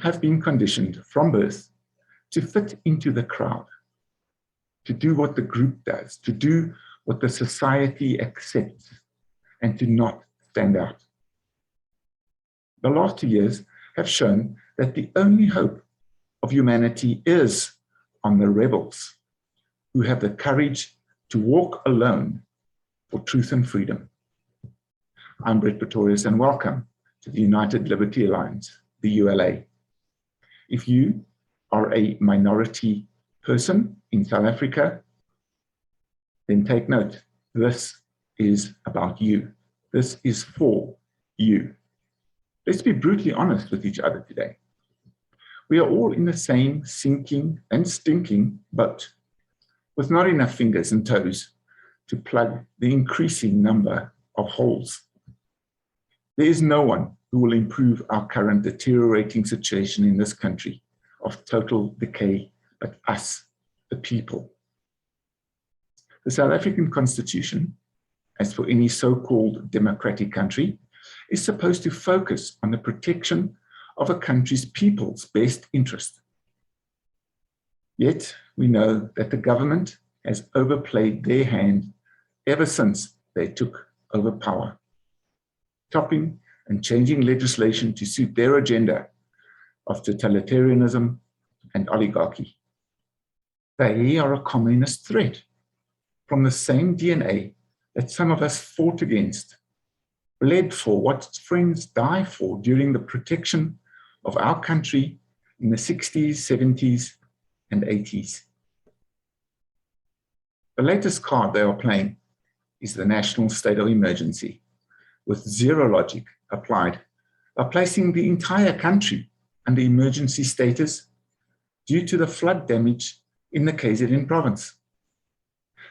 have been conditioned from birth to fit into the crowd, to do what the group does, to do what the society accepts, and to not stand out. The last 2 years have shown that the only hope of humanity is on the rebels who have the courage to walk alone for truth and freedom. I'm Brett Pretorius, and welcome to the United Liberty Alliance, the ULA. If you are a minority person in South Africa, then take note, this is about you. This is for you. Let's be brutally honest with each other today. We are all in the same sinking and stinking boat, with not enough fingers and toes to plug the increasing number of holes. There is no one who will improve our current deteriorating situation in this country of total decay but us, the people. The South African Constitution, as for any so-called democratic country, is supposed to focus on the protection of a country's people's best interest. Yet we know that the government has overplayed their hand ever since they took over power, topping and changing legislation to suit their agenda of totalitarianism and oligarchy. They are a communist threat from the same DNA that some of us fought against, bled for, what friends die for during the protection of our country in the 60s, 70s, and 80s. The latest card they are playing is the national state of emergency, with zero logic applied by placing the entire country under emergency status due to the flood damage in the KZN province.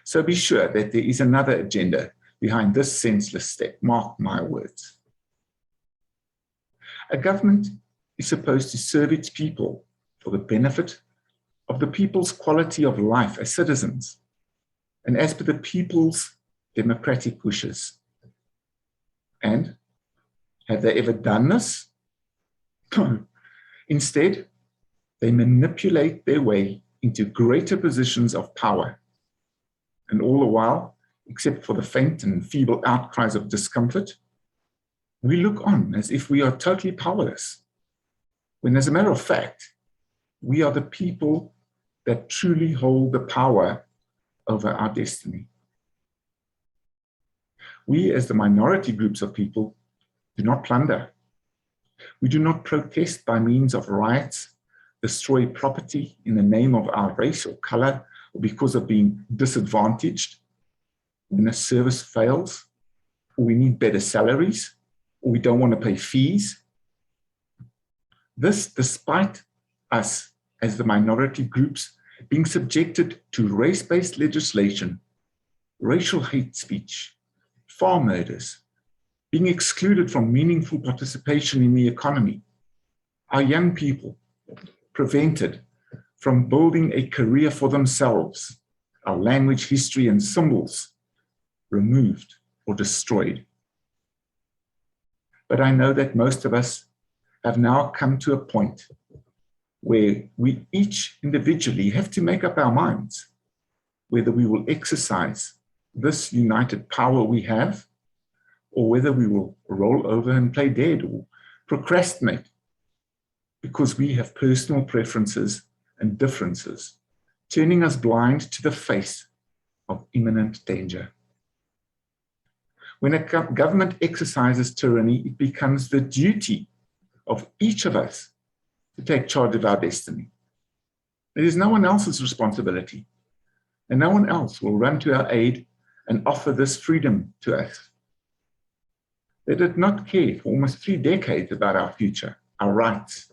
So be sure that there is another agenda behind this senseless step, mark my words. A government is supposed to serve its people for the benefit of the people's quality of life as citizens and as per the people's democratic wishes. And have they ever done this? No. Instead, they manipulate their way into greater positions of power. And all the while, except for the faint and feeble outcries of discomfort, we look on as if we are totally powerless, when as a matter of fact, we are the people that truly hold the power over our destiny. We, as the minority groups of people, do not plunder. We do not protest by means of riots, destroy property in the name of our race or color, or because of being disadvantaged when a service fails, or we need better salaries, or we don't want to pay fees. This despite us, as the minority groups, being subjected to race-based legislation, racial hate speech, farm murders, being excluded from meaningful participation in the economy, our young people prevented from building a career for themselves, our language, history, and symbols removed or destroyed. But I know that most of us have now come to a point where we each individually have to make up our minds whether we will exercise this united power we have, or whether we will roll over and play dead or procrastinate because we have personal preferences and differences, turning us blind to the face of imminent danger. When a government exercises tyranny, it becomes the duty of each of us to take charge of our destiny. It is no one else's responsibility, and no one else will run to our aid and offer this freedom to us. They did not care for almost 3 decades about our future, our rights,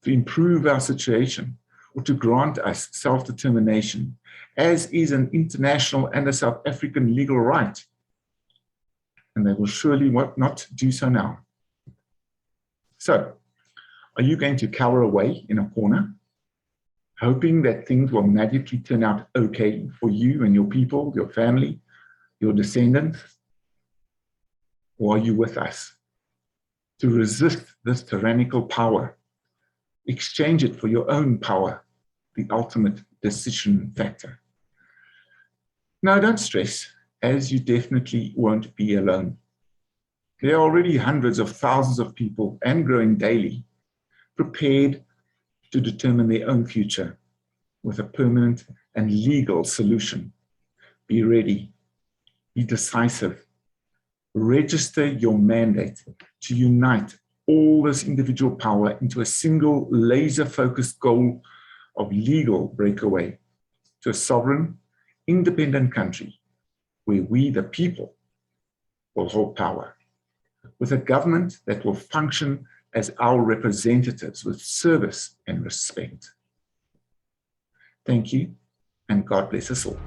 to improve our situation, or to grant us self-determination, as is an international and a South African legal right. And they will surely not do so now. So, are you going to cower away in a corner, hoping that things will magically turn out okay for you and your people, your family, your descendants? Or are you with us to resist this tyrannical power Exchange it for your own power, the ultimate decision factor. Now, don't stress, as you definitely won't be alone. There are already hundreds of thousands of people, and growing daily, prepared to determine their own future with a permanent and legal solution. Be ready, be decisive, register your mandate to unite all this individual power into a single laser-focused goal of legal breakaway to a sovereign, independent country where we, the people, will hold power, with a government that will function as our representatives with service and respect. Thank you, and God bless us all.